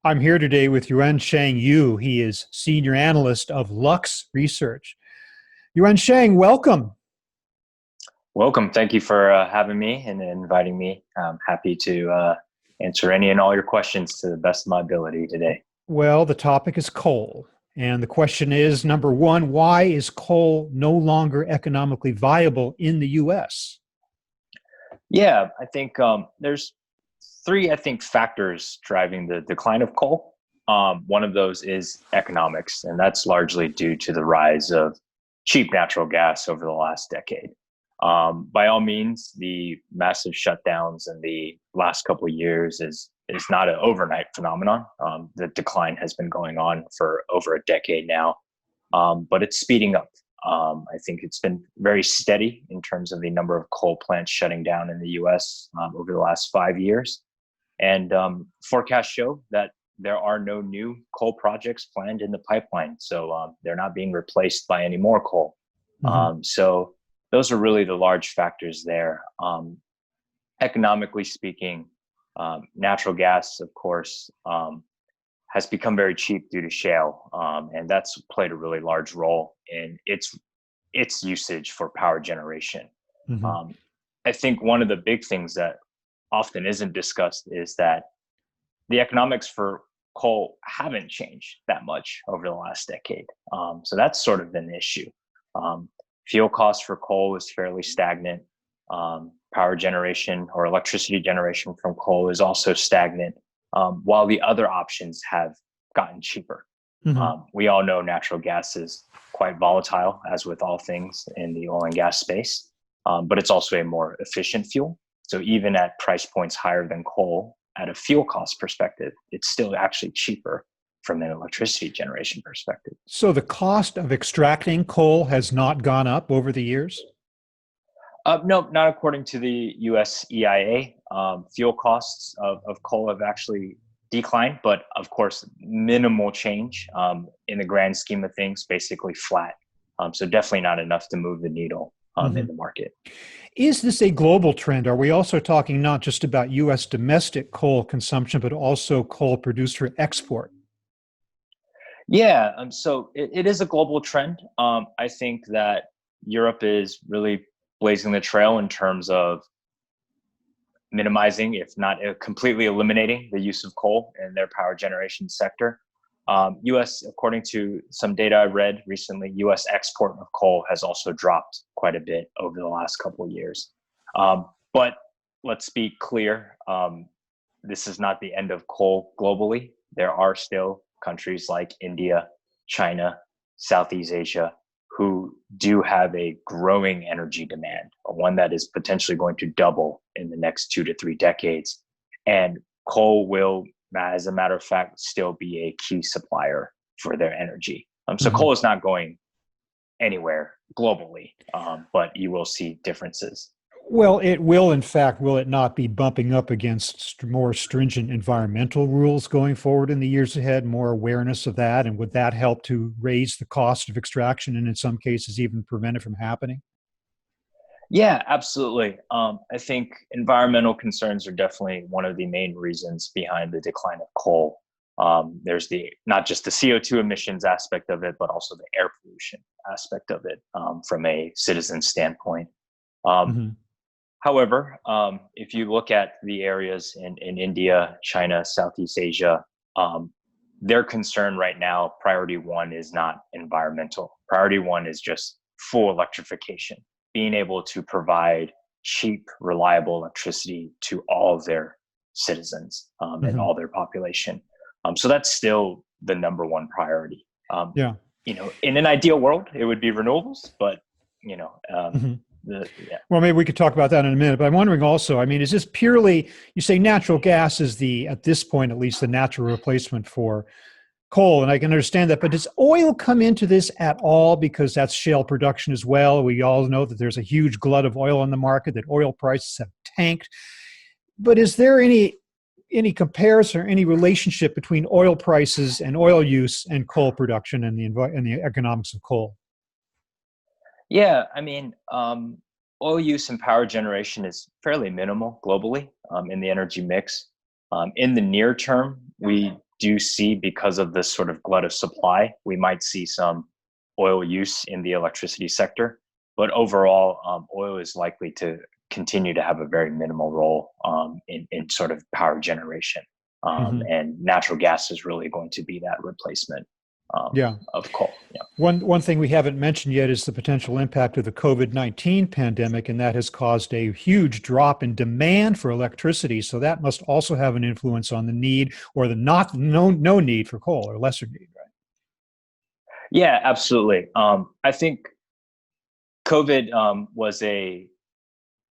I'm here today with Yuan-Sheng Yu. He is senior analyst of Lux Research. Yuan-Sheng, welcome. Welcome. Thank you for having me and inviting me. I'm happy to answer any and all your questions to the best of my ability today. Well, the topic is coal. And the question is, number one, why is coal no longer economically viable in the U.S.? Yeah, I think there's three, factors driving the decline of coal. One of those is economics, and that's largely due to the rise of cheap natural gas over the last decade. By all means, the massive shutdowns in the last couple of years is not an overnight phenomenon. The decline has been going on for over a decade now, but it's speeding up. I think it's been very steady in terms of the number of coal plants shutting down in the U.S. Over the last 5 years. And forecasts show that there are no new coal projects planned in the pipeline. So they're not being replaced by any more coal. So those are really the large factors there. Economically speaking, natural gas, of course, has become very cheap due to shale. And that's played a really large role in its usage for power generation. I think one of the big things that often isn't discussed is that the economics for coal haven't changed that much over the last decade. So that's sort of an issue. Fuel costs for coal is fairly stagnant. Power generation or electricity generation from coal is also stagnant, while the other options have gotten cheaper. We all know natural gas is quite volatile, as with all things in the oil and gas space, but it's also a more efficient fuel. So even at price points higher than coal, at a fuel cost perspective, it's still actually cheaper from an electricity generation perspective. So the cost of extracting coal has not gone up over the years? No, not according to the US EIA. Fuel costs of coal have actually declined, but of course, minimal change in the grand scheme of things, basically flat. So definitely not enough to move the needle in the market. Is this a global trend? Are we also talking not just about U.S. domestic coal consumption, but also coal produced for export? Yeah, so it is a global trend. I think that Europe is really blazing the trail in terms of minimizing, if not completely eliminating, the use of coal in their power generation sector. U.S., according to some data I read recently, U.S. export of coal has also dropped quite a bit over the last couple of years. But let's be clear, this is not the end of coal globally. There are still countries like India, China, Southeast Asia, who do have a growing energy demand, one that is potentially going to double in the next 2 to 3 decades. And coal will, as a matter of fact, still be a key supplier for their energy. So coal is not going anywhere globally, but you will see differences. Well, it will, in fact, will it not be bumping up against more stringent environmental rules going forward in the years ahead, more awareness of that? And would that help to raise the cost of extraction and in some cases even prevent it from happening? Yeah, absolutely. I think environmental concerns are definitely one of the main reasons behind the decline of coal. There's not just the CO2 emissions aspect of it, but also the air pollution aspect of it from a citizen standpoint. However, if you look at the areas in India, China, Southeast Asia, their concern right now, priority one is not environmental. Priority one is just full electrification, being able to provide cheap, reliable electricity to all of their citizens and all their population. So that's still the number one priority. In an ideal world, it would be renewables, but Well, maybe we could talk about that in a minute, but I'm wondering also, I mean, is this purely, you say natural gas is at this point, at least the natural replacement for coal, and I can understand that, but does oil come into this at all? Because that's shale production as well. We all know that there's a huge glut of oil on the market, that oil prices have tanked. But is there any comparison or any relationship between oil prices and oil use and coal production and the economics of coal? Yeah, I mean, oil use and power generation is fairly minimal globally in the energy mix. In the near term, we do see, because of this sort of glut of supply, we might see some oil use in the electricity sector. But overall, oil is likely to continue to have a very minimal role in sort of power generation. And natural gas is really going to be that replacement of coal. Yeah. One thing we haven't mentioned yet is the potential impact of the COVID-19 pandemic, and that has caused a huge drop in demand for electricity. So that must also have an influence on the need or the no need for coal, or lesser need, right? Yeah, absolutely. I think COVID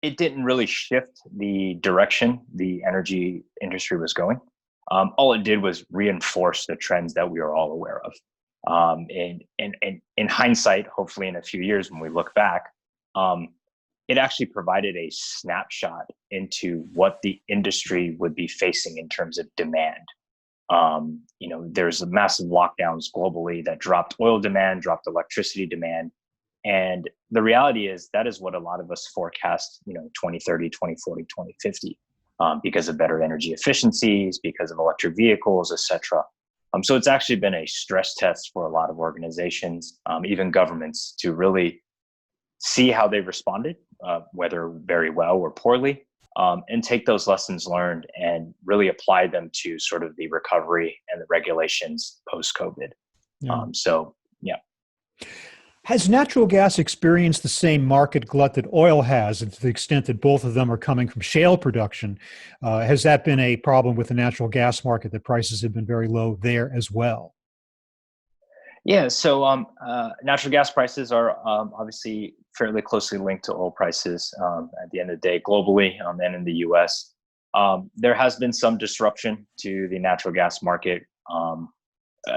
it didn't really shift the direction the energy industry was going. All it did was reinforce the trends that we are all aware of. And in hindsight, hopefully in a few years when we look back, it actually provided a snapshot into what the industry would be facing in terms of demand. There's massive lockdowns globally that dropped oil demand, dropped electricity demand. And the reality is that is what a lot of us forecast, 2030, 2040, 2050, because of better energy efficiencies, because of electric vehicles, et cetera. So it's actually been a stress test for a lot of organizations, even governments, to really see how they responded, whether very well or poorly, and take those lessons learned and really apply them to sort of the recovery and the regulations post-COVID. Yeah. Yeah. Has natural gas experienced the same market glut that oil has, and to the extent that both of them are coming from shale production? Has that been a problem with the natural gas market, that prices have been very low there as well? Yeah, so natural gas prices are obviously fairly closely linked to oil prices at the end of the day, globally and in the US. There has been some disruption to the natural gas market,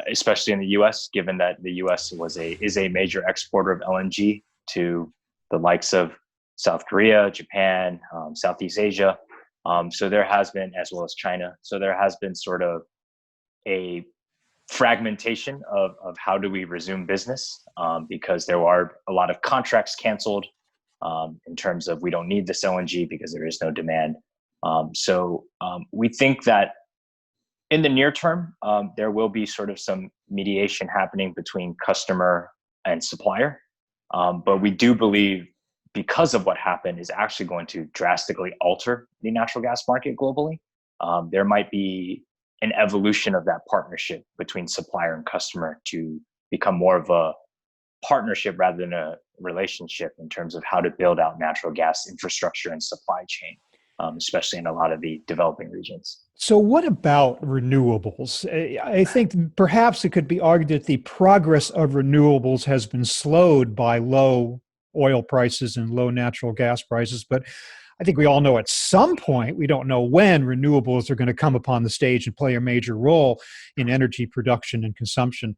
especially in the US, given that the US is a major exporter of LNG to the likes of South Korea, Japan, Southeast Asia. So there has been, as well as China. So there has been sort of a fragmentation of how do we resume business, because there are a lot of contracts canceled in terms of we don't need this LNG because there is no demand. So we think that in the near term, there will be sort of some mediation happening between customer and supplier. But we do believe, because of what happened, is actually going to drastically alter the natural gas market globally. There might be an evolution of that partnership between supplier and customer to become more of a partnership rather than a relationship in terms of how to build out natural gas infrastructure and supply chain, especially in a lot of the developing regions. So what about renewables? I think perhaps it could be argued that the progress of renewables has been slowed by low oil prices and low natural gas prices, but I think we all know at some point, we don't know when, renewables are going to come upon the stage and play a major role in energy production and consumption.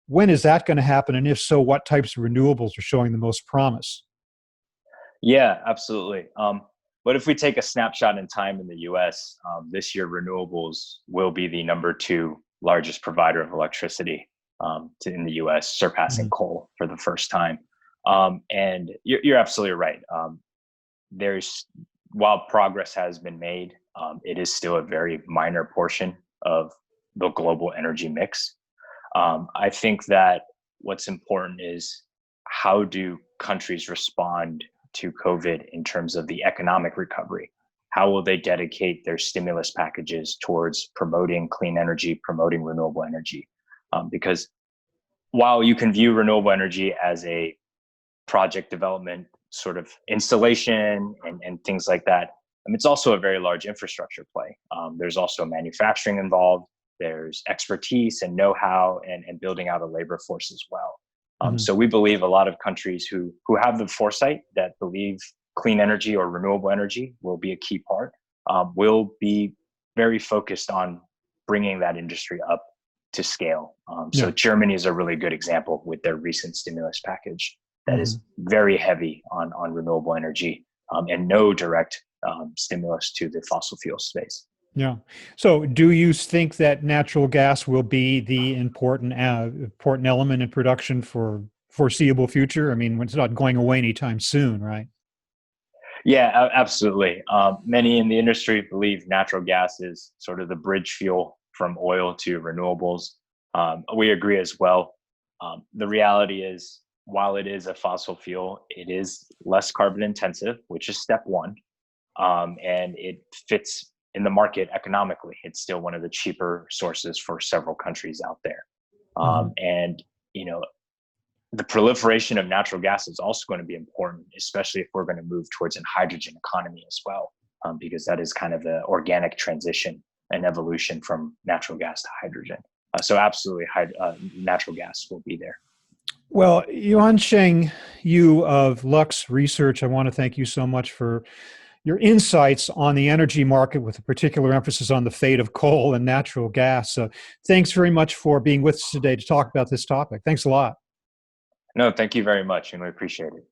When is that going to happen? And if so, what types of renewables are showing the most promise? Yeah, absolutely. But if we take a snapshot in time in the US, this year renewables will be the #2 largest provider of electricity in the US, surpassing coal for the first time. And you're absolutely right. While progress has been made, it is still a very minor portion of the global energy mix. I think that what's important is, how do countries respond to COVID in terms of the economic recovery? How will they dedicate their stimulus packages towards promoting clean energy, promoting renewable energy? Because while you can view renewable energy as a project development sort of installation and things like that, it's also a very large infrastructure play. There's also manufacturing involved. There's expertise and know-how and building out a labor force as well. So we believe a lot of countries who have the foresight, that believe clean energy or renewable energy will be a key part, will be very focused on bringing that industry up to scale. So Germany is a really good example with their recent stimulus package that is very heavy on renewable energy and no direct stimulus to the fossil fuel space. Yeah. So do you think that natural gas will be the important element in production for foreseeable future? I mean, it's not going away anytime soon, right? Yeah, absolutely. Many in the industry believe natural gas is sort of the bridge fuel from oil to renewables. We agree as well. The reality is, while it is a fossil fuel, it is less carbon intensive, which is step one. And it fits in the market economically. It's still one of the cheaper sources for several countries out there. And, you know, the proliferation of natural gas is also going to be important, especially if we're going to move towards a hydrogen economy as well, because that is kind of the organic transition and evolution from natural gas to hydrogen. So absolutely, natural gas will be there. Well, Yuan-Sheng Yu of Lux Research, I want to thank you so much for your insights on the energy market with a particular emphasis on the fate of coal and natural gas. So thanks very much for being with us today to talk about this topic. Thanks a lot. No, thank you very much, and we appreciate it.